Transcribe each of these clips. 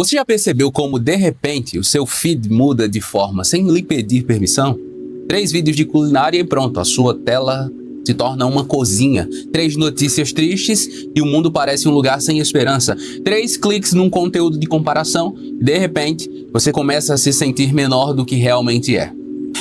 Você já percebeu como, de repente, o seu feed muda de forma sem lhe pedir permissão? 3 vídeos de culinária e pronto, a sua tela se torna uma cozinha. 3 notícias tristes e o mundo parece um lugar sem esperança. 3 cliques num conteúdo de comparação e, de repente, você começa a se sentir menor do que realmente é.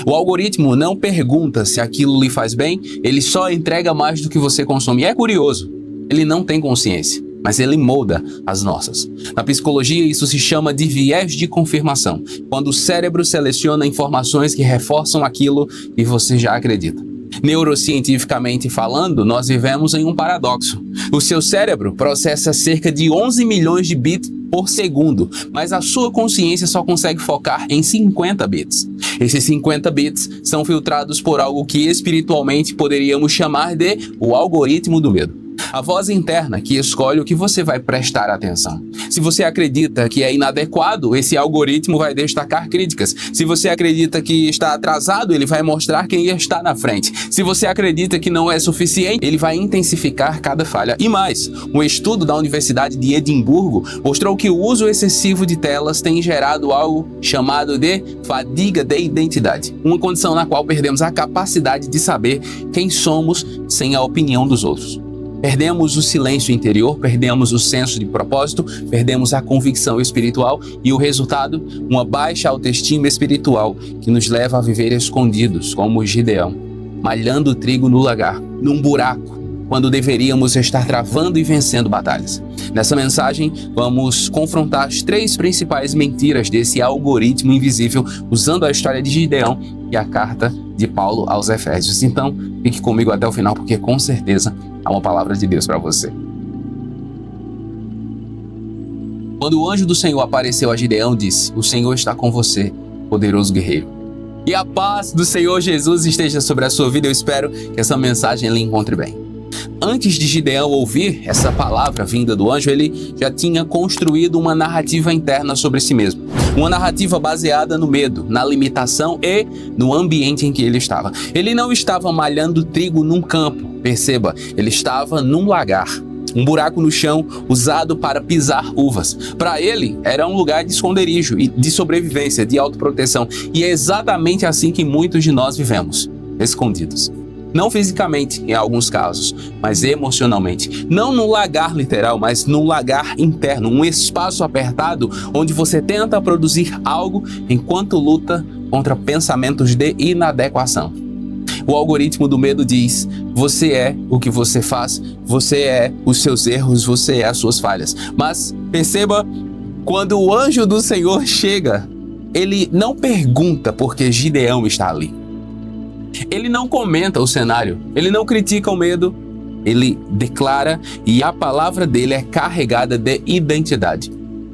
O algoritmo não pergunta se aquilo lhe faz bem, ele só entrega mais do que você consome. E é curioso, ele não tem consciência, mas ele molda as nossas. Na psicologia, isso se chama de viés de confirmação, quando o cérebro seleciona informações que reforçam aquilo que você já acredita. Neurocientificamente falando, nós vivemos em um paradoxo. O seu cérebro processa cerca de 11 milhões de bits por segundo, mas a sua consciência só consegue focar em 50 bits. Esses 50 bits são filtrados por algo que espiritualmente poderíamos chamar de o algoritmo do medo. A voz interna que escolhe o que você vai prestar atenção. Se você acredita que é inadequado, esse algoritmo vai destacar críticas. Se você acredita que está atrasado, ele vai mostrar quem está na frente. Se você acredita que não é suficiente, ele vai intensificar cada falha. E mais, um estudo da Universidade de Edimburgo mostrou que o uso excessivo de telas tem gerado algo chamado de fadiga de identidade, uma condição na qual perdemos a capacidade de saber quem somos sem a opinião dos outros. Perdemos o silêncio interior, perdemos o senso de propósito, perdemos a convicção espiritual e o resultado, uma baixa autoestima espiritual que nos leva a viver escondidos, como Gideão, malhando trigo no lagar, num buraco, quando deveríamos estar travando e vencendo batalhas. Nessa mensagem, vamos confrontar as 3 principais mentiras desse algoritmo invisível, usando a história de Gideão e a carta de Paulo aos Efésios. Então, fique comigo até o final, porque com certeza há uma palavra de Deus para você. Quando o anjo do Senhor apareceu a Gideão, disse: "O Senhor está com você, poderoso guerreiro." E a paz do Senhor Jesus esteja sobre a sua vida. Eu espero que essa mensagem lhe encontre bem. Antes de Gideão ouvir essa palavra vinda do anjo, ele já tinha construído uma narrativa interna sobre si mesmo. Uma narrativa baseada no medo, na limitação e no ambiente em que ele estava. Ele não estava malhando trigo num campo, perceba, ele estava num lagar. Um buraco no chão usado para pisar uvas. Para ele, era um lugar de esconderijo e de sobrevivência, de autoproteção. E é exatamente assim que muitos de nós vivemos, escondidos. Não fisicamente, em alguns casos, mas emocionalmente. Não num lagar literal, mas num lagar interno, um espaço apertado onde você tenta produzir algo enquanto luta contra pensamentos de inadequação. O algoritmo do medo diz: você é o que você faz, você é os seus erros, você é as suas falhas. Mas perceba, quando o anjo do Senhor chega, ele não pergunta por que Gideão está ali. Ele não comenta o cenário, ele não critica o medo, ele declara, e a palavra dele é carregada de identidade.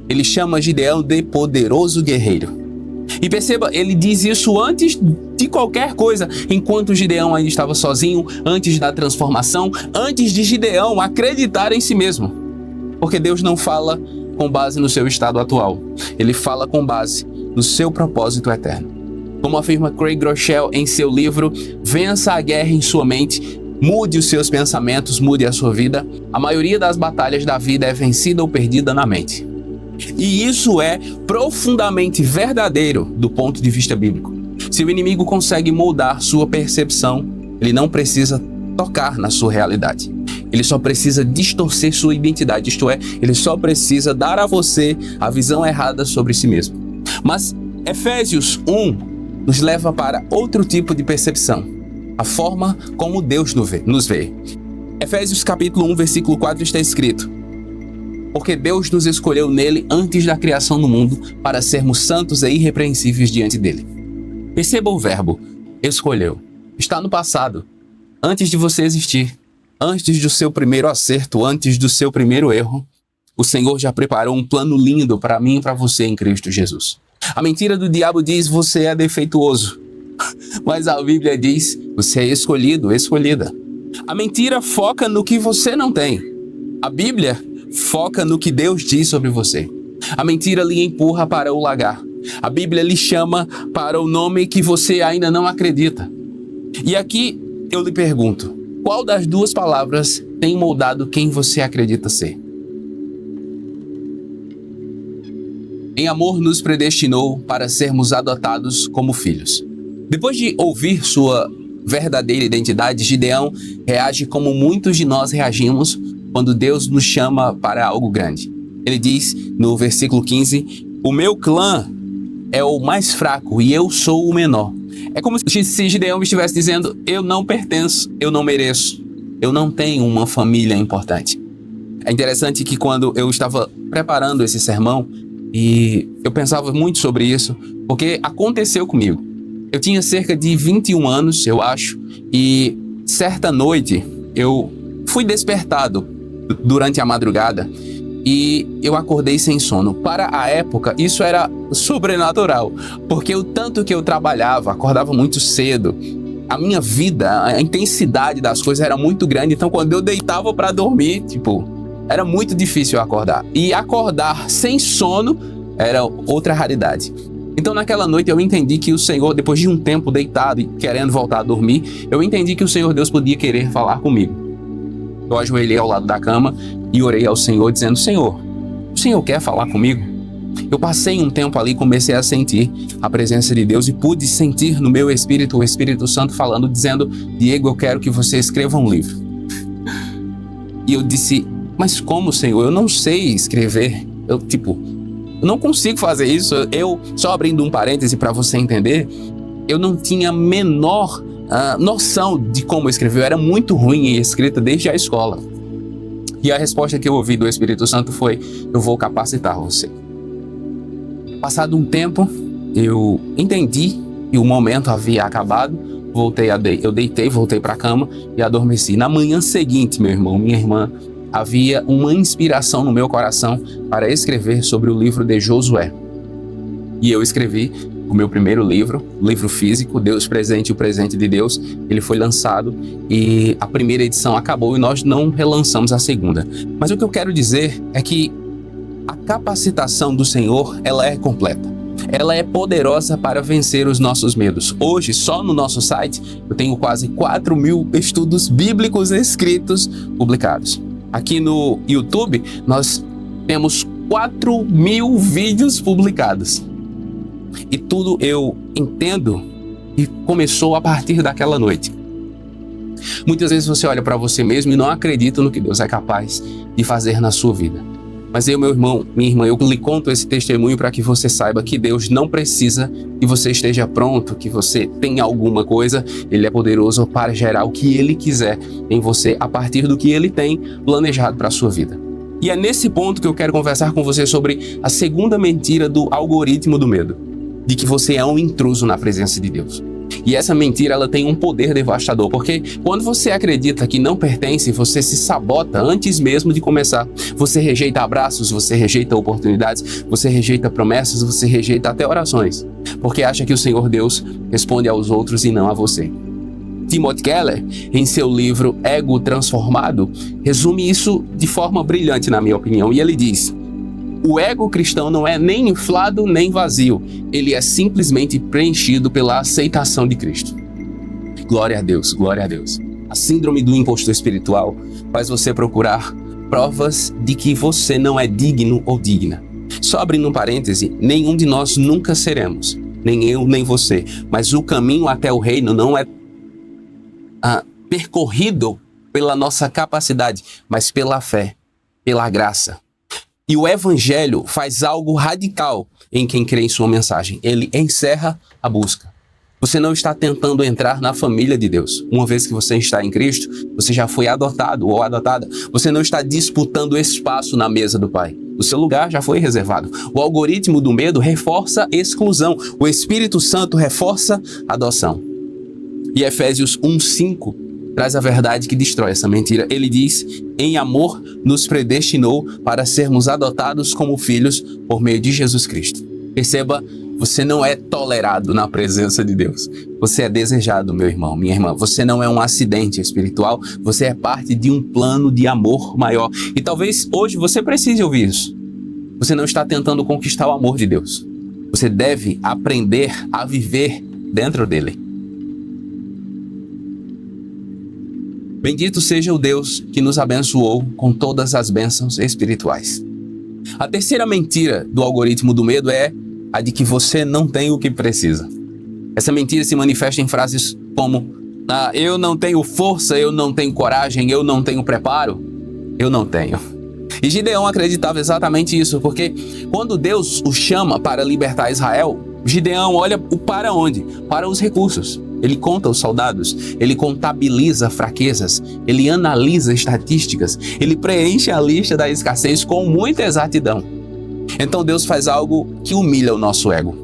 Ele chama Gideão de poderoso guerreiro. E perceba, ele diz isso antes de qualquer coisa, enquanto Gideão ainda estava sozinho, antes da transformação, antes de Gideão acreditar em si mesmo. Porque Deus não fala com base no seu estado atual, ele fala com base no seu propósito eterno. Como afirma Craig Groeschel em seu livro Vença a Guerra em Sua Mente, mude os seus pensamentos, mude a sua vida. A maioria das batalhas da vida é vencida ou perdida na mente. E isso é profundamente verdadeiro do ponto de vista bíblico. Se o inimigo consegue moldar sua percepção, ele não precisa tocar na sua realidade. Ele só precisa distorcer sua identidade, isto é, ele só precisa dar a você a visão errada sobre si mesmo. Mas Efésios 1 nos leva para outro tipo de percepção, a forma como Deus nos vê. Efésios capítulo 1, versículo 4 está escrito: "Porque Deus nos escolheu nele antes da criação do mundo para sermos santos e irrepreensíveis diante dele." Perceba o verbo escolheu. Está no passado, antes de você existir, antes do seu primeiro acerto, antes do seu primeiro erro, o Senhor já preparou um plano lindo para mim e para você em Cristo Jesus. A mentira do diabo diz: você é defeituoso. Mas a Bíblia diz: você é escolhido, escolhida. A mentira foca no que você não tem. A Bíblia foca no que Deus diz sobre você. A mentira lhe empurra para o lagar. A Bíblia lhe chama para o nome que você ainda não acredita. E aqui eu lhe pergunto: qual das 2 palavras tem moldado quem você acredita ser? Em amor nos predestinou para sermos adotados como filhos. Depois de ouvir sua verdadeira identidade, Gideão reage como muitos de nós reagimos quando Deus nos chama para algo grande. Ele diz no versículo 15, o meu clã é o mais fraco e eu sou o menor. É como se Gideão estivesse dizendo, eu não pertenço, eu não mereço, eu não tenho uma família importante. É interessante que quando eu estava preparando esse sermão, e eu pensava muito sobre isso, porque aconteceu comigo. Eu tinha cerca de 21 anos, eu acho, e certa noite eu fui despertado durante a madrugada e eu acordei sem sono. Para a época, isso era sobrenatural, porque o tanto que eu trabalhava, acordava muito cedo, a minha vida, a intensidade das coisas era muito grande, então quando eu deitava para dormir, era muito difícil acordar. E acordar sem sono era outra raridade. Então naquela noite eu entendi que o Senhor, depois de um tempo deitado e querendo voltar a dormir, eu entendi que o Senhor Deus podia querer falar comigo. Eu ajoelhei ao lado da cama e orei ao Senhor dizendo, Senhor, o Senhor quer falar comigo? Eu passei um tempo ali, comecei a sentir a presença de Deus e pude sentir no meu espírito o Espírito Santo falando, dizendo, Diego, eu quero que você escreva um livro. E eu disse, mas como, Senhor? Eu não sei escrever. Eu não consigo fazer isso. Eu, só abrindo um parêntese para você entender, eu não tinha a menor noção de como escrever. Eu era muito ruim em escrita desde a escola. E a resposta que eu ouvi do Espírito Santo foi, eu vou capacitar você. Passado um tempo, eu entendi que o momento havia acabado. Eu deitei, voltei para a cama e adormeci. Na manhã seguinte, meu irmão, minha irmã, havia uma inspiração no meu coração para escrever sobre o livro de Josué. E eu escrevi o meu primeiro livro, livro físico, Deus Presente e o Presente de Deus. Ele foi lançado e a primeira edição acabou e nós não relançamos a segunda. Mas o que eu quero dizer é que a capacitação do Senhor, ela é completa. Ela é poderosa para vencer os nossos medos. Hoje, só no nosso site, eu tenho quase 4.000 estudos bíblicos escritos, publicados. Aqui no YouTube, nós temos 4.000 vídeos publicados. E tudo eu entendo e começou a partir daquela noite. Muitas vezes você olha para você mesmo e não acredita no que Deus é capaz de fazer na sua vida. Mas eu, meu irmão, minha irmã, eu lhe conto esse testemunho para que você saiba que Deus não precisa que você esteja pronto, que você tenha alguma coisa. Ele é poderoso para gerar o que Ele quiser em você, a partir do que Ele tem planejado para a sua vida. E é nesse ponto que eu quero conversar com você sobre a segunda mentira do algoritmo do medo, de que você é um intruso na presença de Deus. E essa mentira, ela tem um poder devastador, porque quando você acredita que não pertence, você se sabota antes mesmo de começar. Você rejeita abraços, você rejeita oportunidades, você rejeita promessas, você rejeita até orações, porque acha que o Senhor Deus responde aos outros e não a você. Timothy Keller, em seu livro Ego Transformado, resume isso de forma brilhante, na minha opinião, e ele diz: o ego cristão não é nem inflado nem vazio, ele é simplesmente preenchido pela aceitação de Cristo. Glória a Deus, glória a Deus. A síndrome do impostor espiritual faz você procurar provas de que você não é digno ou digna. Só abrindo um parêntese, nenhum de nós nunca seremos, nem eu nem você, mas o caminho até o reino não é percorrido pela nossa capacidade, mas pela fé, pela graça. E o Evangelho faz algo radical em quem crê em sua mensagem. Ele encerra a busca. Você não está tentando entrar na família de Deus. Uma vez que você está em Cristo, você já foi adotado ou adotada. Você não está disputando espaço na mesa do Pai. O seu lugar já foi reservado. O algoritmo do medo reforça exclusão. O Espírito Santo reforça adoção. E Efésios 1:5 traz a verdade que destrói essa mentira. Ele diz: em amor nos predestinou para sermos adotados como filhos por meio de Jesus Cristo. Perceba, você não é tolerado na presença de Deus. Você é desejado, meu irmão, minha irmã. Você não é um acidente espiritual. Você é parte de um plano de amor maior. E talvez hoje você precise ouvir isso. Você não está tentando conquistar o amor de Deus. Você deve aprender a viver dentro dele. Bendito seja o Deus que nos abençoou com todas as bênçãos espirituais. A terceira mentira do algoritmo do medo é a de que você não tem o que precisa. Essa mentira se manifesta em frases como: eu não tenho força, eu não tenho coragem, eu não tenho preparo. Eu não tenho. E Gideão acreditava exatamente isso, porque quando Deus o chama para libertar Israel, Gideão olha para onde? Para os recursos. Ele conta os soldados, ele contabiliza fraquezas, ele analisa estatísticas, ele preenche a lista da escassez com muita exatidão. Então Deus faz algo que humilha o nosso ego.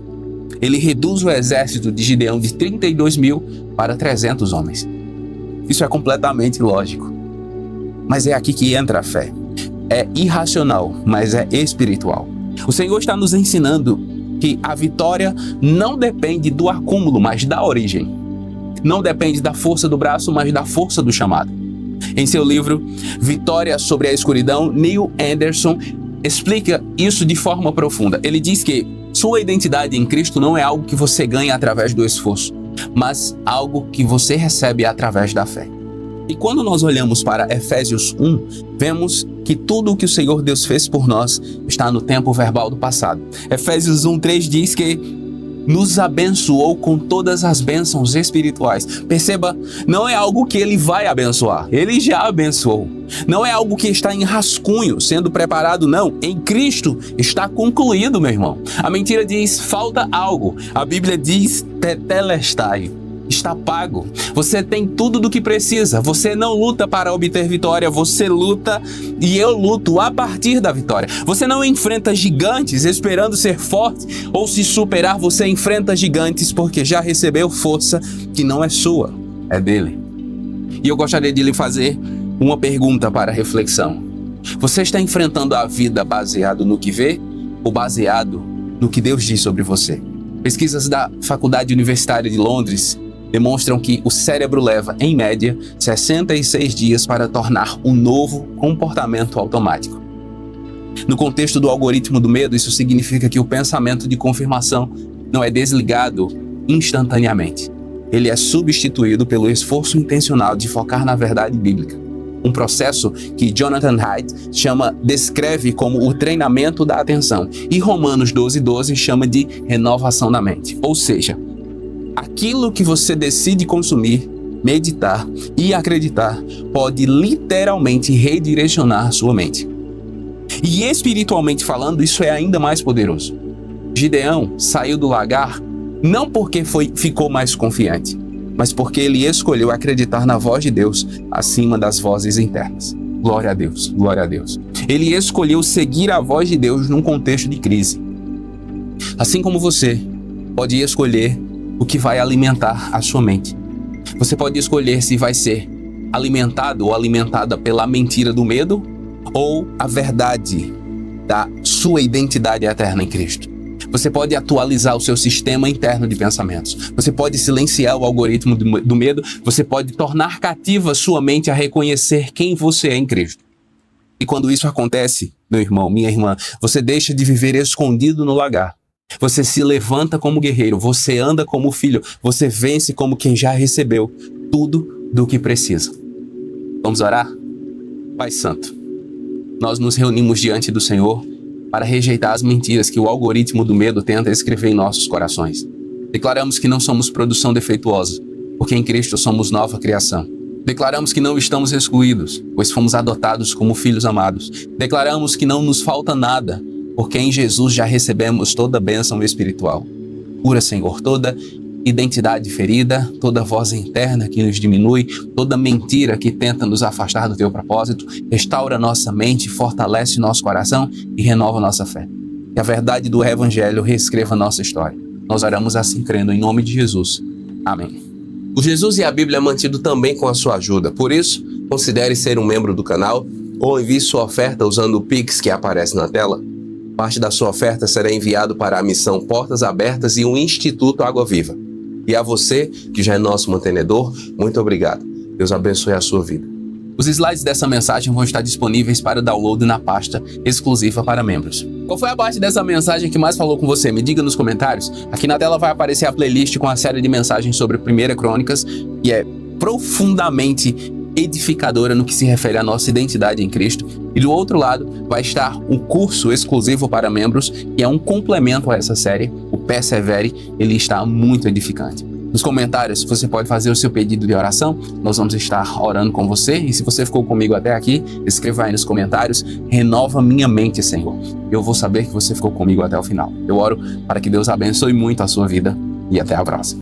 Ele reduz o exército de Gideão de 32 mil para 300 homens. Isso é completamente lógico. Mas é aqui que entra a fé. É irracional, mas é espiritual. O Senhor está nos ensinando que a vitória não depende do acúmulo, mas da origem. Não depende da força do braço, mas da força do chamado. Em seu livro Vitória sobre a Escuridão, Neil Anderson explica isso de forma profunda. Ele diz que sua identidade em Cristo não é algo que você ganha através do esforço, mas algo que você recebe através da fé. E quando nós olhamos para Efésios 1, vemos que tudo o que o Senhor Deus fez por nós está no tempo verbal do passado. Efésios 1:3 diz que nos abençoou com todas as bênçãos espirituais. Perceba, não é algo que ele vai abençoar, ele já abençoou. Não é algo que está em rascunho, sendo preparado, não. Em Cristo está concluído, meu irmão. A mentira diz, falta algo. A Bíblia diz, tetelestai. Está pago. Você tem tudo do que precisa. Você não luta para obter vitória, você luta e eu luto a partir da vitória. Você não enfrenta gigantes esperando ser forte ou se superar, você enfrenta gigantes porque já recebeu força que não é sua, é dele. E eu gostaria de lhe fazer uma pergunta para reflexão. Você está enfrentando a vida baseado no que vê ou baseado no que Deus diz sobre você? Pesquisas da Faculdade Universitária de Londres demonstram que o cérebro leva, em média, 66 dias para tornar um novo comportamento automático. No contexto do algoritmo do medo, isso significa que o pensamento de confirmação não é desligado instantaneamente. Ele é substituído pelo esforço intencional de focar na verdade bíblica. Um processo que Jonathan Haidt descreve como o treinamento da atenção e Romanos 12:12 chama de renovação da mente. Ou seja, aquilo que você decide consumir, meditar e acreditar pode literalmente redirecionar sua mente. E espiritualmente falando, isso é ainda mais poderoso. Gideão saiu do lagar não porque ficou mais confiante, mas porque ele escolheu acreditar na voz de Deus acima das vozes internas. Glória a Deus, glória a Deus. Ele escolheu seguir a voz de Deus num contexto de crise. Assim como você pode escolher o que vai alimentar a sua mente. Você pode escolher se vai ser alimentado ou alimentada pela mentira do medo ou a verdade da sua identidade eterna em Cristo. Você pode atualizar o seu sistema interno de pensamentos. Você pode silenciar o algoritmo do medo. Você pode tornar cativa sua mente a reconhecer quem você é em Cristo. E quando isso acontece, meu irmão, minha irmã, você deixa de viver escondido no lagar. Você se levanta como guerreiro, você anda como filho, você vence como quem já recebeu tudo do que precisa. Vamos orar? Pai Santo, nós nos reunimos diante do Senhor para rejeitar as mentiras que o algoritmo do medo tenta escrever em nossos corações. Declaramos que não somos produção defeituosa, porque em Cristo somos nova criação. Declaramos que não estamos excluídos, pois fomos adotados como filhos amados. Declaramos que não nos falta nada, porque em Jesus já recebemos toda a bênção espiritual. Cura, Senhor, toda identidade ferida, toda voz interna que nos diminui, toda mentira que tenta nos afastar do Teu propósito. Restaura nossa mente, fortalece nosso coração e renova nossa fé. Que a verdade do Evangelho reescreva nossa história. Nós oramos assim crendo em nome de Jesus. Amém. O Jesus e a Bíblia é mantido também com a sua ajuda. Por isso, considere ser um membro do canal ou envie sua oferta usando o Pix que aparece na tela. Parte da sua oferta será enviado para a missão Portas Abertas e o Instituto Água Viva. E a você, que já é nosso mantenedor, muito obrigado. Deus abençoe a sua vida. Os slides dessa mensagem vão estar disponíveis para download na pasta exclusiva para membros. Qual foi a parte dessa mensagem que mais falou com você? Me diga nos comentários. Aqui na tela vai aparecer a playlist com a série de mensagens sobre 1 Crônicas, que é profundamente edificadora no que se refere à nossa identidade em Cristo. E do outro lado vai estar o curso exclusivo para membros, que é um complemento a essa série, o Persevere. Ele está muito edificante. Nos comentários você pode fazer o seu pedido de oração, nós vamos estar orando com você. E se você ficou comigo até aqui, escreva aí nos comentários: renova minha mente, Senhor. Eu vou saber que você ficou comigo até o final. Eu oro para que Deus abençoe muito a sua vida e até a próxima.